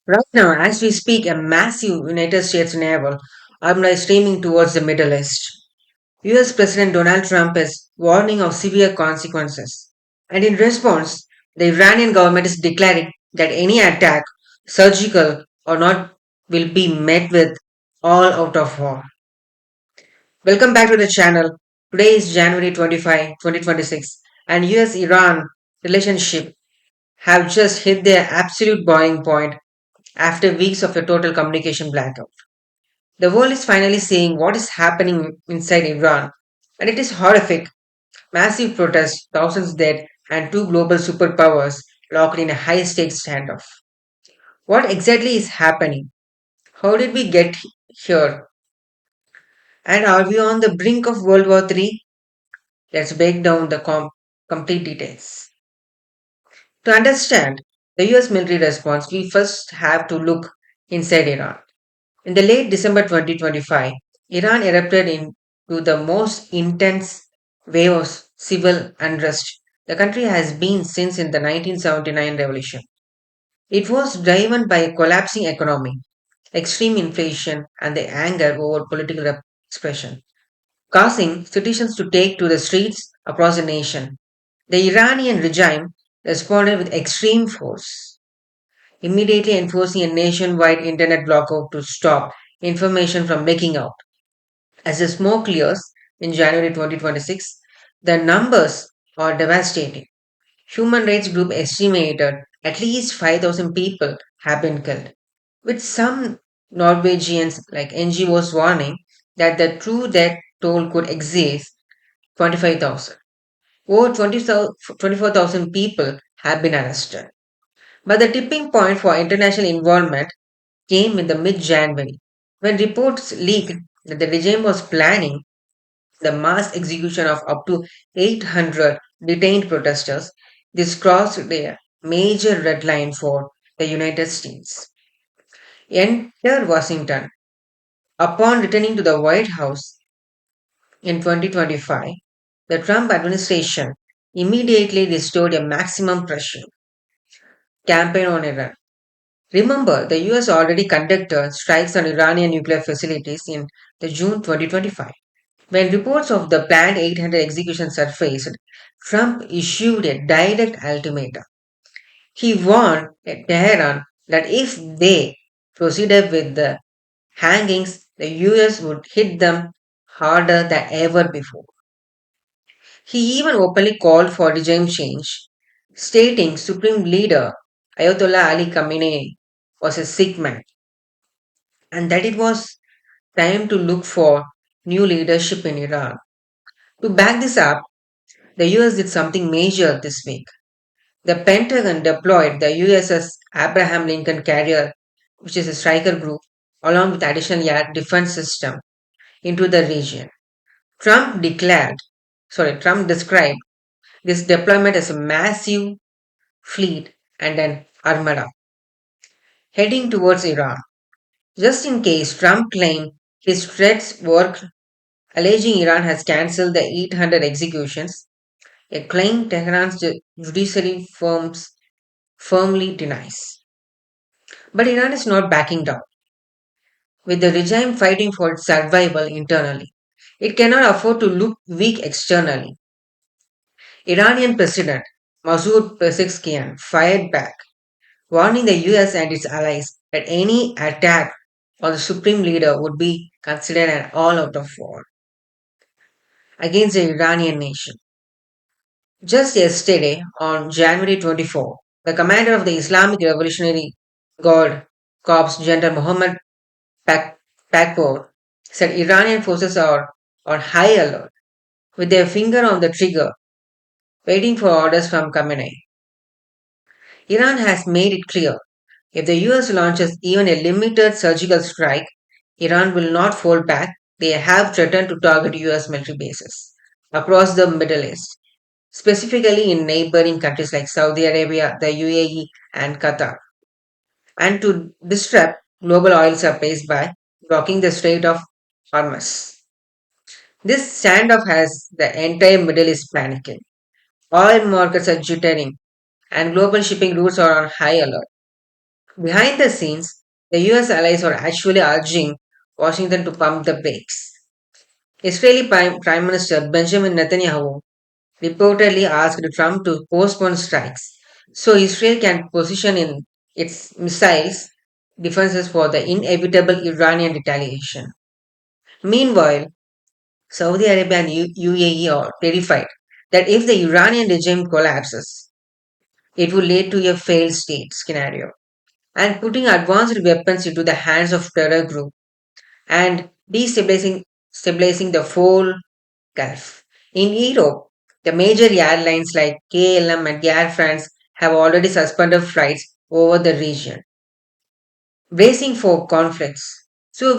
Right now, as we speak, a massive United States naval army is streaming towards the Middle East. US President Donald Trump is warning of severe consequences. And in response, the Iranian government is declaring that any attack, surgical or not, will be met with all out of war. Welcome back to the channel. Today is January 25, 2026, and US Iran relationship have just hit their absolute boiling point after weeks of a total communication blackout. The world is finally seeing what is happening inside Iran, and it is horrific. Massive protests, thousands dead, and two global superpowers locked in a high stakes standoff. What exactly is happening? How did we get here? And are we on the brink of World War III? Let's break down the complete details. To understand the US military response, we first have to look inside Iran. In the late December 2025, Iran erupted into the most intense wave of civil unrest the country has been since in the 1979 revolution. It was driven by a collapsing economy, extreme inflation, and the anger over political expression, causing citizens to take to the streets across the nation. The Iranian regime responded with extreme force, immediately enforcing a nationwide internet blackout to stop information from leaking out. As the smoke clears in January 2026, the numbers are devastating. Human rights group estimated at least 5,000 people have been killed, with some Norwegians like NGOs warning that the true death toll could exceed 25,000. Over 24,000 people have been arrested. But the tipping point for international involvement came in the mid-January when reports leaked that the regime was planning the mass execution of up to 800 detained protesters. This crossed a major red line for the United States. Enter Washington. Upon returning to the White House in 2025, the Trump administration immediately restored a maximum pressure campaign on Iran. Remember, the US already conducted strikes on Iranian nuclear facilities in the June 2025. When reports of the planned 800 executions surfaced, Trump issued a direct ultimatum. He warned Tehran that if they proceeded with the hangings, the US would hit them harder than ever before. He even openly called for regime change, stating Supreme Leader Ayatollah Ali Khamenei was a sick man and that it was time to look for new leadership in Iran. To back this up, the US did something major this week. The Pentagon deployed the USS Abraham Lincoln Carrier, which is a striker group, along with additional air defense system into the region. Trump described this deployment as a massive fleet and an armada heading towards Iran. Just in case, Trump claimed his threats worked, alleging Iran has cancelled the 800 executions, a claim Tehran's judiciary firmly denies. But Iran is not backing down, with the regime fighting for its survival internally. It cannot afford to look weak externally. Iranian President Masoud Pezeshkian fired back, warning the US and its allies that any attack on the supreme leader would be considered an all-out of war against the Iranian nation. Just yesterday, on January 24, the commander of the Islamic Revolutionary Guard Corps, General Mohammad Pak- Pakpor, said Iranian forces are on high alert, with their finger on the trigger, waiting for orders from Khamenei. Iran has made it clear if the US launches even a limited surgical strike, Iran will not fall back. They have threatened to target US military bases across the Middle East, specifically in neighboring countries like Saudi Arabia, the UAE, and Qatar, and to disrupt global oil supplies by blocking the Strait of Hormuz. This standoff has the entire Middle East panicking. Oil markets are jittering, and global shipping routes are on high alert. Behind the scenes, the US allies are actually urging Washington to pump the brakes. Israeli Prime Minister Benjamin Netanyahu reportedly asked Trump to postpone strikes so Israel can position in its missiles defenses for the inevitable Iranian retaliation. Meanwhile, Saudi Arabia and UAE are terrified that if the Iranian regime collapses, it will lead to a failed state scenario and putting advanced weapons into the hands of terror group and destabilizing the whole Gulf. In Europe, the major airlines like KLM and Air France have already suspended flights over the region, bracing for conflicts. So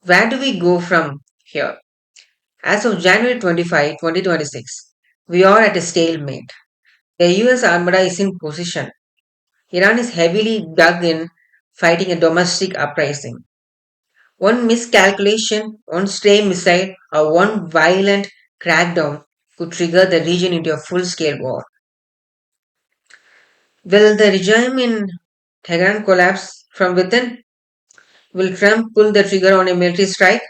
where do we go from here? As of January 25, 2026, we are at a stalemate. The US Armada is in position. Iran is heavily dug in fighting a domestic uprising. One miscalculation, one stray missile, or one violent crackdown could trigger the region into a full scale war. Will the regime in Tehran collapse from within? Will Trump pull the trigger on a military strike?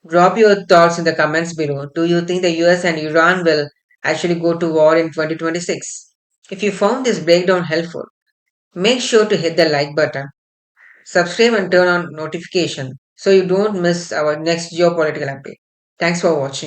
Drop your thoughts in the comments below. Do you think the US and Iran will actually go to war in 2026? If you found this breakdown helpful, make sure to hit the like button, subscribe and turn on notification so you don't miss our next geopolitical update. Thanks for watching.